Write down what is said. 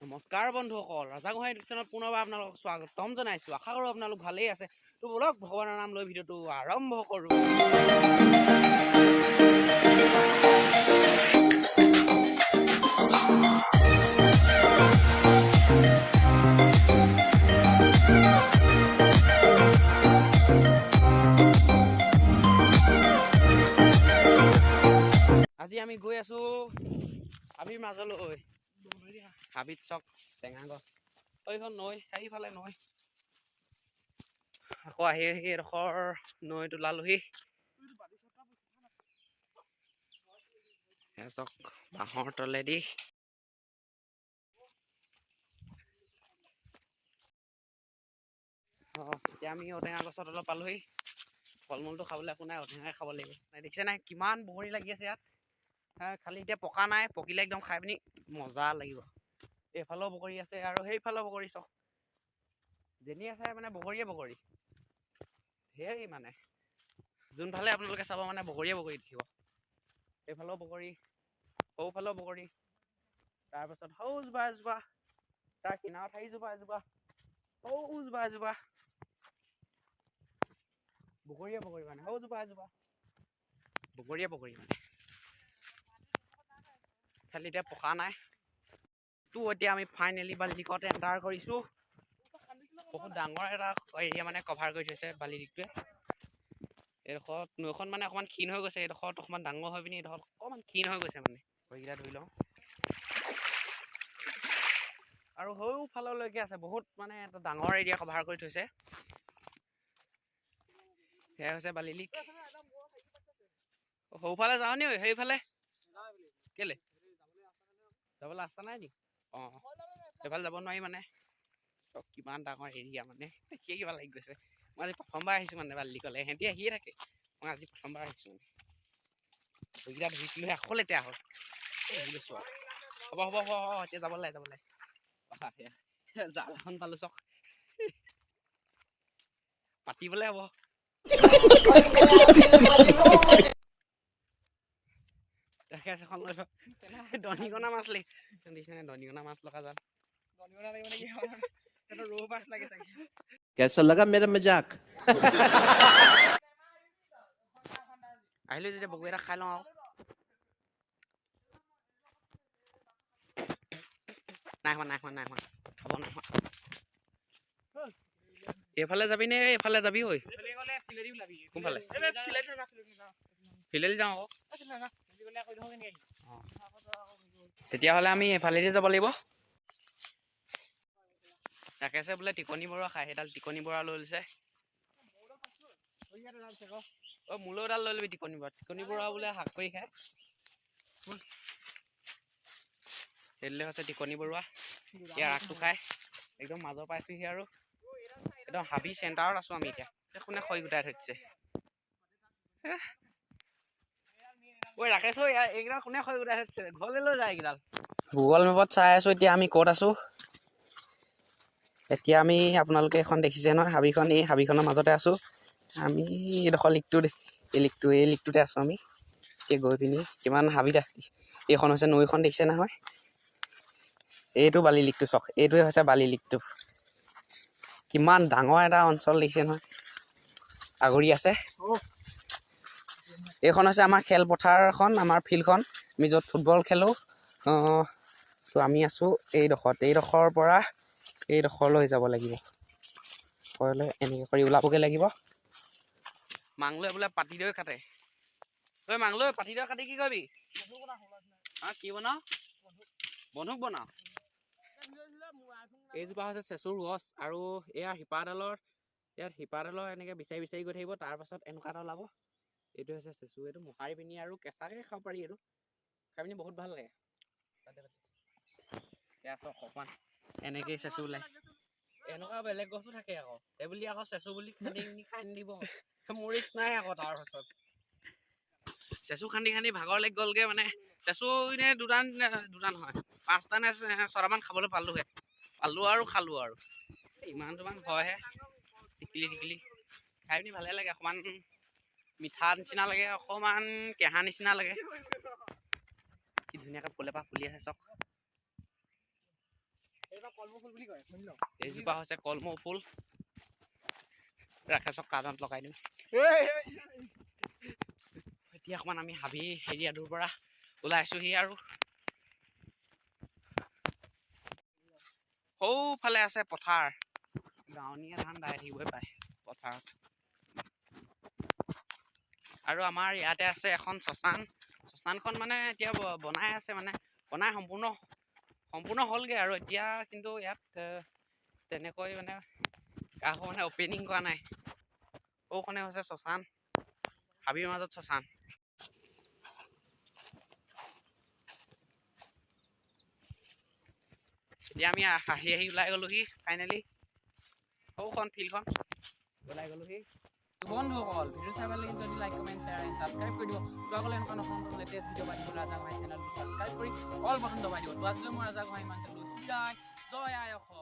নমস্কাৰ বন্ধুসকল, ৰাজাগোহাঁই ইউটিউব পুনৰবাৰ আপোনালোকক স্বাগতম জনাইছোঁ। আশা কৰোঁ আপোনালোক ভালেই আছে। তো বলক ভগৱানৰ নাম লৈ ভিডিঅ'টো আৰম্ভ কৰোঁ। আজি আমি গৈ আছোঁ হাবিৰ মাজলৈ। হাবিত চক টেঙা গছ, এইখন নৈ, সেইফালে নৈ। আকৌ আহি এডোখৰ নৈত ওলালোহি। চক বাঁহৰ তলেদি এতিয়া আমি ঔটেঙা গছত অলপ পালোহি। ফল মূলটো খাবলৈ একো নাই, ঔটেঙাই খাব লাগিব। দেখিছে নাই কিমান বগৰী লাগি আছে ইয়াত। খালি এতিয়া পকা নাই, পকিলে একদম খাই পিনি মজা লাগিব। এইফালেও বগৰী আছে আৰু সেইফালেও বগৰী চক। যেনি আছে মানে বগৰীয়ে বগৰী। ধেৰ মানে যোনফালে আপোনালোকে চাব মানে বগৰীয়ে বগৰী দেখিব। এইফালেও বগৰী, সৌফালেও বগৰী, তাৰপাছত সৌজোপা এজোপা, তাৰ কিনাৰত সেইজোপা এজোপা, সৌজোপা এজোপা বগৰীয়ে বগৰী মানে, সৌজোপা এজোপা বগৰীয়ে বগৰী মানে। খালি এতিয়া পকা নাই। তো এতিয়া আমি ফাইনেলি বালিকত এণ্টাৰ কৰিছোঁ। বহুত ডাঙৰ এটা এৰিয়া মানে কভাৰ কৰি থৈছে বালি দিকটোৱে। এইডোখৰত নৈখন মানে অকণমান ক্ষীণ হৈ গৈছে, এইডোখৰত অকণমান ডাঙৰ হৈ পিনি এইডোখৰত অকণমান ক্ষীণ হৈ গৈছে মানে। ভৰিকেইটা ধুই লওঁ। আৰু সৌফাললৈকে আছে, বহুত মানে এটা ডাঙৰ এৰিয়া কভাৰ কৰি থৈছে। সেয়া হৈছে বালি লিক। সৌফালে যাওঁ নি? সেইফালে কেলে যাবলৈ ৰাস্তা নাই নি? অঁ, সেইফালে যাব নোৱাৰি মানে। চব কিমান ডাঙৰ এৰিয়া মানে, দেখিয়ে কিবা লাগি গৈছে। মই আজি প্ৰথমবাৰ আহিছোঁ মানে বালি লিকলে। সিহঁতি আহিয়ে থাকে, মই আজি প্ৰথমবাৰ আহিছোঁ মানে। ভৰিকেইটা ধুইছিলোহে আকৌ লেতেৰা হ'ল। হ'ব এতিয়া যাব লাগে জাল এখন পালোঁ চক, পাতিবলৈ হ'ব। দনিকণা মাছ লাগিছে, দনিকণা মাছ লগা যাম। ৰৌ মাছ লাগে চাগে। कैसा लगा मेरा मजाक? আহিলো যেতিয়া বগৰী এটা খাই লওঁ আৰু। নাই খোৱা খাব নাই খোৱা। এইফালে যাবি নে এইফালে যাবি? ঐ কোনফালে? ফিল্ডেদি যাওঁ আকৌ। তেতিয়াহ'লে আমি এইফালেদি যাব লাগিব। ৰাকেশে বোলে টিকনি বৰুৱা খাই, সেইডাল টিকনি বৰুৱা লৈ লৈছে। মোলৈ এডাল লৈ ল'বি টিকনি বৰুৱা বোলে শাক কৰি খায়। সেইডালে হৈছে টিকনি বৰুৱা, ইয়াৰ আগটো খাই। একদম মাজৰ পাইছোহি আৰু একদম হাবি চেণ্টাৰত আছোঁ আমি এতিয়া। কোনে খৰি গোটাই থৈছে? ঐ ৰাকেশ, এইকেইডাল কোনে খৰি গোটাই থৈছে? ঘৰলৈ লৈ যায় এইকেইডাল। গুগল মেপত চাই আছোঁ এতিয়া আমি ক'ত আছোঁ। এতিয়া আমি আপোনালোকে এখন দেখিছে নহয় হাবিখন, এই হাবিখনৰ মাজতে আছোঁ আমি। এইডোখৰ এই লিকটোতে আছোঁ আমি। এতিয়া গৈ পিনি কিমান হাবিত, এইখন হৈছে নৈখন দেখিছে নহয়। এইটো বালি লিকটো চক, এইটোৱে হৈছে বালি লিকটো। কিমান ডাঙৰ এটা অঞ্চল দেখিছে নহয়, আগুৰি আছে। এইখন হৈছে আমাৰ খেলপথাৰখন, আমাৰ ফিল্ডখন, আমি য'ত ফুটবল খেলোঁ। তো আমি আছোঁ এইডোখৰৰ পৰা এইডোখৰলৈ যাব লাগিব। এনেকৈ কৰি ওলাবগৈ লাগিব। মাংলৈ বোলে পাতি দৈ কাটে। ঐ মাংলৈ পাতি দৈ কাটি কি কৰিবি? কি বনাও? বন্ধুক বনাও। এইজোপা হৈছে চেচুৰ গছ, আৰু ইয়াৰ শিপাডালৰ এনেকৈ বিচাৰি গৈ থাকিব। তাৰপাছত এনেকুৱা এটা ওলাব। এইটো হৈছে চেচু। এইটো মোহাৰি পিনি আৰু কেঁচাকৈ খাব পাৰি। এইটো খাই পিনি বহুত ভাল লাগে। অকণমান এনেকেই চেচু ওলাই। এনেকুৱা বেলেগ গছো থাকে আকৌ, সেইবুলি আকৌ চেচু বুলি খান্দি খাই নিদিব। মোৰ ৰিস্ক নাই আকৌ। তাৰ পাছত চেচু খান্দি ভাগৰ লাগি গ'লগে মানে। চেচু এনেই দুটা নহয়, 5টা নে 6টামান খাবলৈ পালোঁ আৰু খালোঁ আৰু। ইমান হয়হে টিকিলি খাই পিনি ভালে লাগে। অকণমান মিঠা নিচিনা লাগে, অকণমান কেঁহা নিচিনা লাগে। কি ধুনীয়াকৈ ফুল এপাহ ফুলি আছে চক। এইজোপা হৈছে কলমৌ ফুল ৰাকেশক কাণত লগাই দিম এতিয়া অকণমান আমি হাবি এৰিয়াটোৰ পৰা ওলাইছোহি আৰু সৌফালে আছে পথাৰ গাঁৱলীয়া ধান দাই থাকিবই পায় পথাৰত আৰু আমাৰ ইয়াতে আছে এখন শ্মশানখন মানে এতিয়া বনাই আছে মানে বনাই সম্পূৰ্ণ হ'লগৈ আৰু এতিয়া কিন্তু ইয়াত তেনেকৈ মানে কাকো মানে অপেনিং কৰা নাই সৌখনে হৈছে শ্মশান হাবিৰ মাজত শ্মশান এতিয়া আমি আহি ওলাই গ'লোহি ফাইনেলি সৌখন ফিল্ডখন ওলাই গ'লোহি বন্ধুসকল ভিডিঅ' চাই ভাল লাগিল যদি like comment share and subscribe কৰি দিব তোমালোকে এনেকুৱা নতুন লেটেষ্ট ভিডিঅ' পাই দিব ৰাজা গোহাঁই চেনেলটো ছাবস্ক্ৰাইব কৰি অল বাটন দবাই দিব তো আজিলৈ মই ৰাজা গোহাঁই ইমান জয় আই অসম